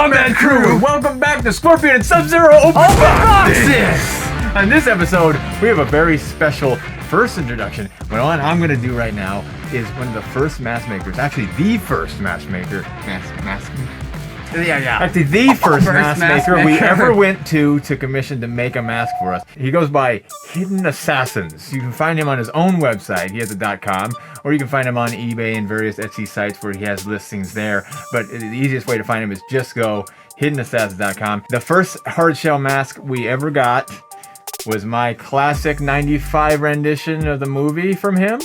Kombat crew! Welcome back to Scorpion and Sub-Zero Open Boxes! On this episode, we have a very special first introduction. What I'm going to do right now is one of the first mask makers, actually the first mask maker. Actually, the first mask maker we ever went to commission to make a mask for us. He goes by Hidden Assassins. You can find him on his own website. He has a .com, or you can find him on eBay and various Etsy sites where he has listings there. But the easiest way to find him is just go hiddenassassins.com. The first hard shell mask we ever got was my classic 95 rendition of the movie from him.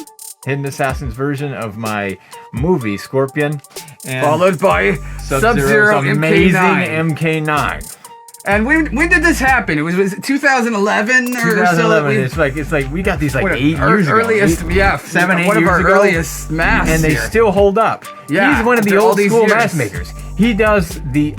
Hidden Assassin's version of my movie, Scorpion. And followed by Sub-Zero's amazing MK9. And when did this happen? It was it 2011 or 2011. so? It's like we got these like 8 years ago. Earliest, yeah, 7, 8 one of years our ago, earliest masks, and they still hold up. Yeah, he's one of the all old these school years. mask makers. He does the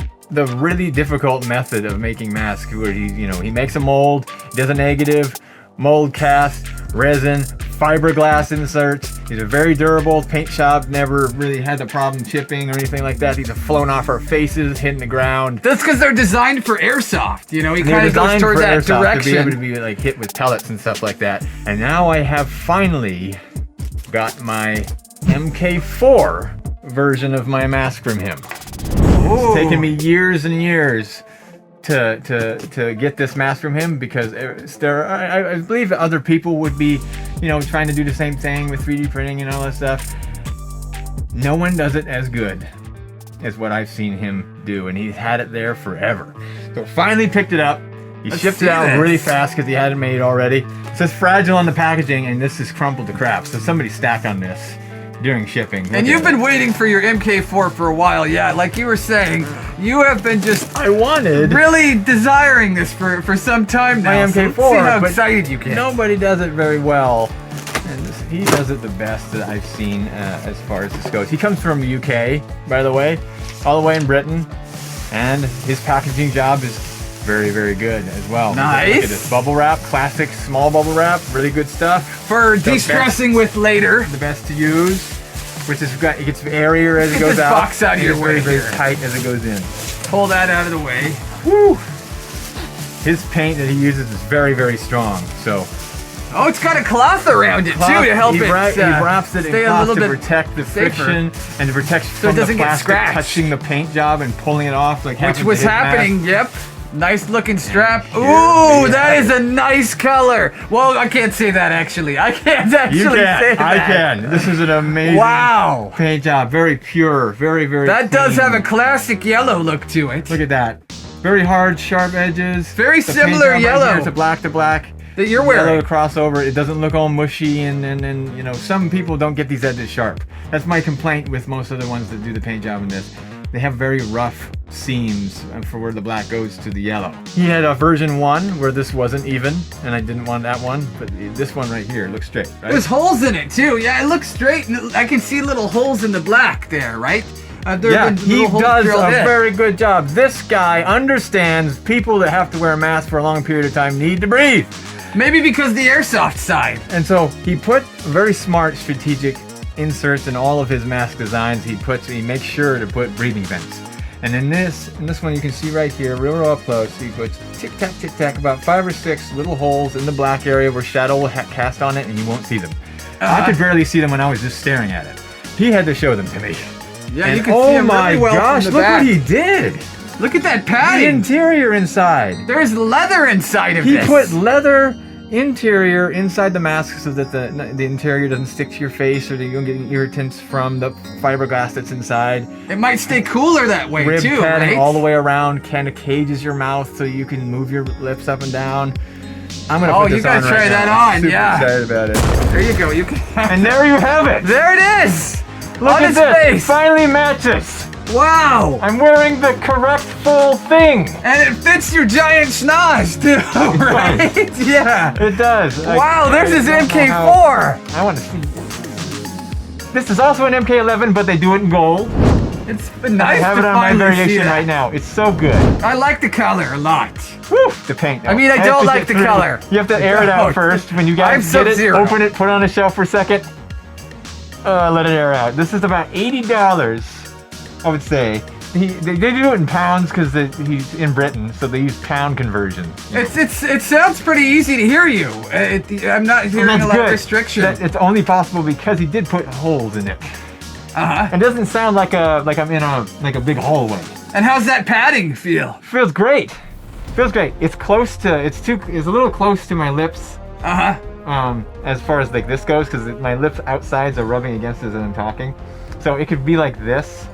really difficult method of making masks, where he makes a mold, does a negative, mold cast, resin, fiberglass inserts. These are very durable. Paint shop never really had a problem chipping or anything like that. These have flown off our faces, hitting the ground. That's because they're designed for airsoft. You know, he kind of goes toward that direction. To be able to be like hit with pellets and stuff like that. And now I have finally got my MK4 version of my mask from him. Ooh. It's taken me years and years to get this mask from him, because I believe other people would be, trying to do the same thing with 3D printing and all that stuff. No one does it as good as what I've seen him do, and he's had it there forever. So finally picked it up. He shipped it out really fast because he had it made already. It says fragile on the packaging, and this is crumpled to crap. So somebody stacked on this during shipping. And you've been waiting for your MK4 for a while, yeah. Like you were saying, you have been really desiring this for some time now. My MK4, so see how excited you get. Nobody does it very well, and he does it the best that I've seen as far as this goes. He comes from the UK, by the way, all the way in Britain, and his packaging job is very, very good as well. Nice. Look at this bubble wrap, classic small bubble wrap, really good stuff. For de-stressing with later. The best to use, which is it gets airier as it goes out. Box out of your way very tight as it goes in. Pull that out of the way. Woo! His paint that he uses is very, very strong. So. Oh, it's got a cloth around it too to help he wraps it in cloth to protect the friction and to protect from the plastic touching the paint job and pulling it off, which was happening. Yep. Nice looking strap. Ooh, that is a nice color. Well, I can't say that actually. I can't actually say that. I can. This is an amazing paint job. Very pure. Very, very That does have a classic yellow look to it. Look at that. Very hard, sharp edges. Very similar yellow. Right here, it's a black to black. That you're wearing. Yellow to crossover. It doesn't look all mushy and some people don't get these edges sharp. That's my complaint with most of the ones that do the paint job in this. They have very rough seams for where the black goes to the yellow. He had a version 1 where this wasn't even, and I didn't want that one, but this one right here looks straight, right? There's holes in it too. Yeah, it looks straight, and I can see little holes in the black there, right? Yeah, he does a very good job. This guy understands people that have to wear a mask for a long period of time need to breathe. Maybe because the airsoft side. And so he put very smart, strategic inserts in all of his mask designs. He makes sure to put breathing vents. And in this one you can see right here, real up close, he puts tic tac, about 5 or 6 little holes in the black area where shadow will cast on it, and you won't see them. I could barely see them when I was just staring at it. He had to show them to me. Yeah, and you can see them really well gosh, from the look back. what he did. Look at that padding. The interior inside. There's leather inside of this. He put leather interior inside the mask so that the interior doesn't stick to your face, or that you don't get irritants from the fiberglass that's inside. It might stay cooler that way Rib too, padding right? all the way around, kind of cages your mouth so you can move your lips up and down. I'm gonna put this on right now. Oh, you gotta try that on, Super yeah. excited about it. There you go. You can. And there you have it. There it is. Look on at his this. face. Finally matches. Wow. I'm wearing the correct full thing. And it fits your giant schnoz too, right? Yeah. It does. Wow, there's his MK4. I want to see. This is also an MK11, but they do it in gold. It's been nice. I have it on my variation right now. It's so good. I like the color a lot. Whew, the paint. I mean, I don't like the color. You have to air it out first. When you guys get it, open it, put it on the shelf for a second. Let it air out. This is about $80, I would say. they do it in pounds because he's in Britain, so they use pound conversion. It sounds pretty easy to hear you. I'm not hearing a lot of restriction. It's only possible because he did put holes in it. It doesn't sound like I'm in a big hallway. And how's that padding feel? Feels great. Feels great. It's close to. It's a little close to my lips. As far as like this goes, because my lips outsides are rubbing against it as I'm talking. So it could be like this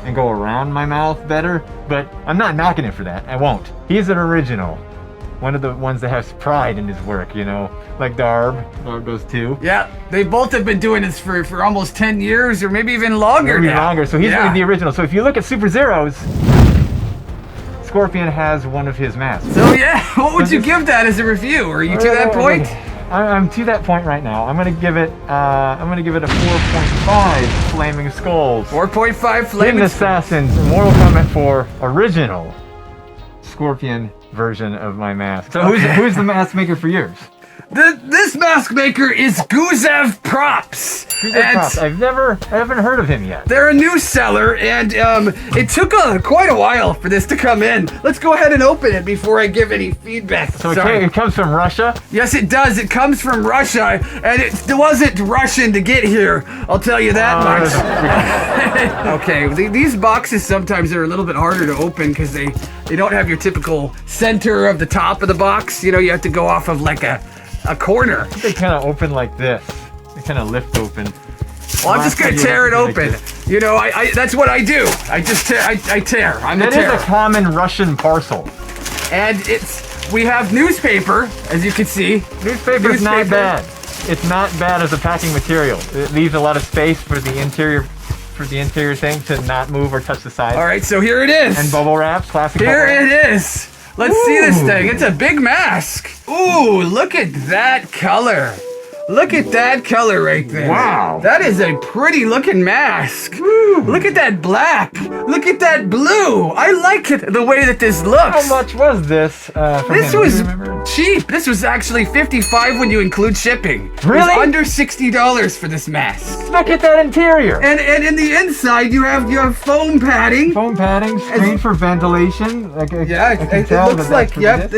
and go around my mouth better, but I'm not knocking it for that. I won't. He's an original. One of the ones that has pride in his work, you know, like Darb goes too. Yeah, they both have been doing this for almost 10 years or maybe even longer Maybe longer, so he's the original. So if you look at Super Zero's, Scorpion has one of his masks. So yeah, what would you give that as a review? Are you to that point? I'm to that point right now. I'm gonna give it a 4.5 Flaming Skulls. 4.5 Flaming Hidden Assassins, Mortal Kombat 4 original Scorpion version of my mask. So who's the mask maker for yours? This mask maker is GusevProps. GusevProps. I haven't heard of him yet. They're a new seller, and it took quite a while for this to come in. Let's go ahead and open it before I give any feedback. So it comes from Russia? Yes, it does. It comes from Russia, and it wasn't Russian to get here. I'll tell you that much. Okay, these boxes sometimes are a little bit harder to open because they don't have your typical center of the top of the box. You know, you have to go off of like a corner. They kind of open like this. They kind of lift open. Well, I'm just gonna tear it open. You know, that's what I do. I just tear. I tear. I'm the terror. That is a common Russian parcel. And we have newspaper, as you can see. Newspaper's not bad. It's not bad as a packing material. It leaves a lot of space for the interior thing to not move or touch the sides. All right, so here it is. And bubble wrap, plastic Here bubble wrap. it is. Let's see this thing. It's a big mask. Ooh, look at that color. Look at that color right there. Wow. That is a pretty looking mask. Woo. Look at that black. Look at that blue. I like it the way that this looks. How much was this? This was cheap. This was actually $55 when you include shipping. Really? It was under $60 for this mask. Look at that interior. And in the inside you have foam padding. Foam padding, screen for ventilation. It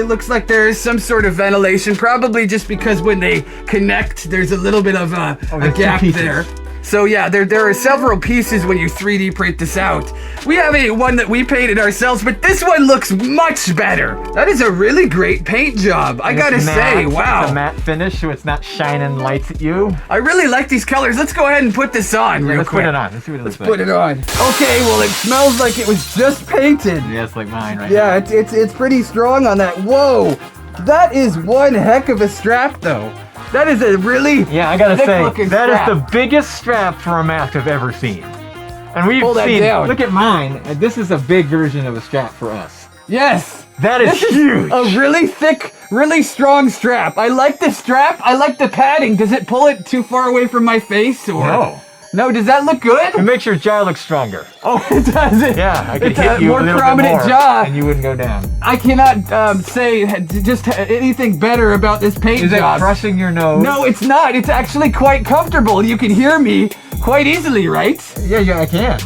looks like there is some sort of ventilation, probably just because when they connect, there's a little bit of a gap there. So yeah, there are several pieces when you 3D print this out. We have one that we painted ourselves, but this one looks much better. That is a really great paint job. I gotta say, wow. It's a matte finish, so it's not shining lights at you. I really like these colors. Let's go ahead and put this on real quick. Put it on. Let's see what it looks like. Put it on. Okay, well it smells like it was just painted. Yeah, it's like mine right now. Yeah, it's pretty strong on that. Whoa, that is one heck of a strap though. That is a really I gotta say, that strap. is the biggest strap for a mask I've ever seen. And we've seen, look at mine, this is a big version of a strap for us. Yes. That is huge. A really thick, really strong strap. I like the strap. I like the padding. Does it pull it too far away from my face? Or? No. No, does that look good? It makes your jaw look stronger. Oh, it does. Yeah, I could hit you a little bit more jaw, and you wouldn't go down. I cannot say just anything better about this paint job. Is it crushing your nose? No, it's not. It's actually quite comfortable. You can hear me quite easily, right? Yeah, I can.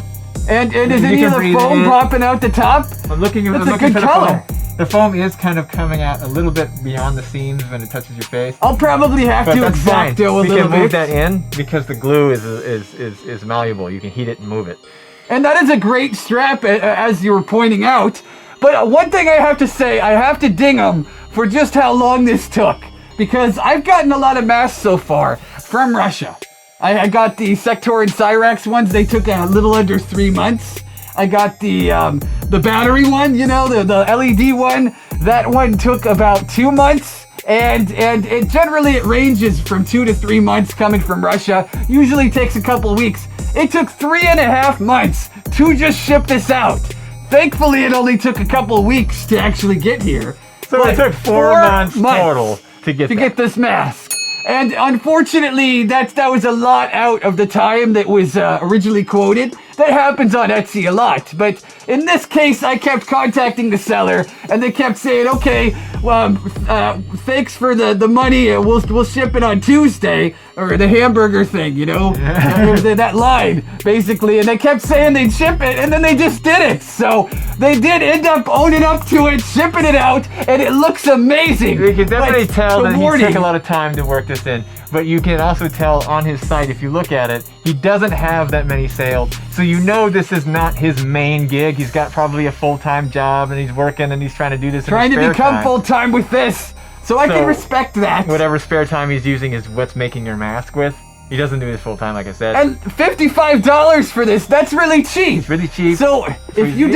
And is any of the foam popping out the top? I'm looking for the color. The foam is kind of coming out a little bit beyond the seams when it touches your face. I'll probably have to X-Acto a little bit. We can move that in because the glue is malleable. You can heat it and move it. And that is a great strap, as you were pointing out. But one thing I have to say, I have to ding them for just how long this took. Because I've gotten a lot of masks so far from Russia. I got the Sector and Cyrax ones. They took a little under 3 months. I got the battery one, you know, the LED one. That one took about 2 months. And it generally ranges from 2 to 3 months coming from Russia. Usually takes a couple weeks. It took 3.5 months to just ship this out. Thankfully, it only took a couple weeks to actually get here. So it took 4 months total to get this mask. And unfortunately, that was a lot out of the time that was originally quoted. That happens on Etsy a lot, but in this case, I kept contacting the seller, and they kept saying, okay, well, thanks for the money, we'll ship it on Tuesday, or the hamburger thing, you know, that line, basically, and they kept saying they'd ship it, and then they just did it, so they did end up owning up to it, shipping it out, and it looks amazing. You can definitely tell that he took a lot of time to work this in, but you can also tell on his site, if you look at it, he doesn't have that many sales, so you know this is not his main gig. He's got probably a full-time job, and he's working, and he's trying to do this trying in his to spare become time. full-time with this, so I can respect that. Whatever spare time he's using is what's making your mask with. He doesn't do this full-time, like I said. And $55 for this, that's really cheap. It's really cheap. So if you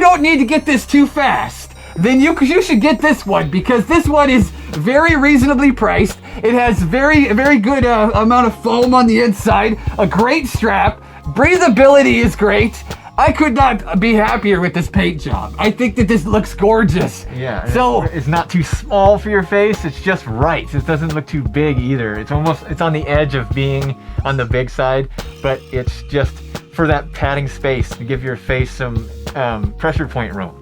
don't need to get this too fast, then you should get this one, because this one is very reasonably priced. It has very good amount of foam on the inside, a great strap, breathability is great. I could not be happier with this paint job. I think that this looks gorgeous. Yeah, so it's not too small for your face, it's just right. It doesn't look too big either. It's on the edge of being on the big side, but it's just for that padding space to give your face some pressure point room.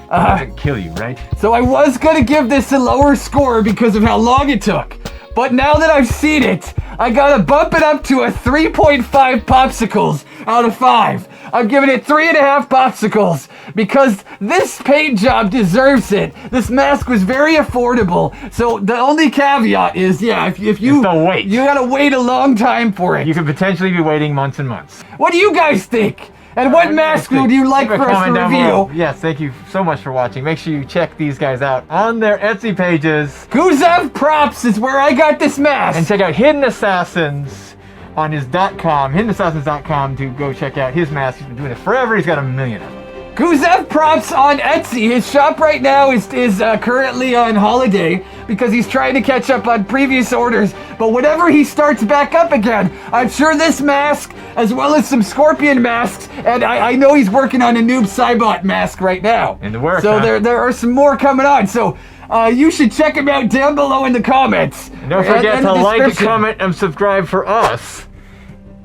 It doesn't kill you, right? So I was gonna give this a lower score because of how long it took. But now that I've seen it, I gotta bump it up to a 3.5 popsicles out of 5. I'm giving it 3.5 popsicles because this paint job deserves it. This mask was very affordable. So the only caveat is, if you wait. You gotta wait a long time for it. You could potentially be waiting months and months. What do you guys think? And what mask would you like for us to review? Yes, thank you so much for watching. Make sure you check these guys out on their Etsy pages. GusevProps is where I got this mask. And check out Hidden Assassins on his .com, hiddenassassins.com, to go check out his mask. He's been doing it forever. He's got a million of them. GusevProps on Etsy. His shop right now is currently on holiday because he's trying to catch up on previous orders. But whenever he starts back up again, I'm sure this mask, as well as some Scorpion masks, and I know he's working on a Noob Saibot mask right now. In the works, So there are some more coming on. So you should check him out down below in the comments. And don't forget to like, comment, and subscribe for us.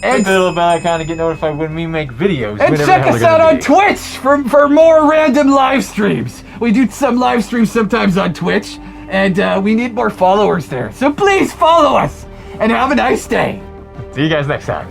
Click the little bell icon to get notified when we make videos. And check us out on Twitch for more random live streams. We do some live streams sometimes on Twitch, and we need more followers there. So please follow us, and have a nice day. See you guys next time.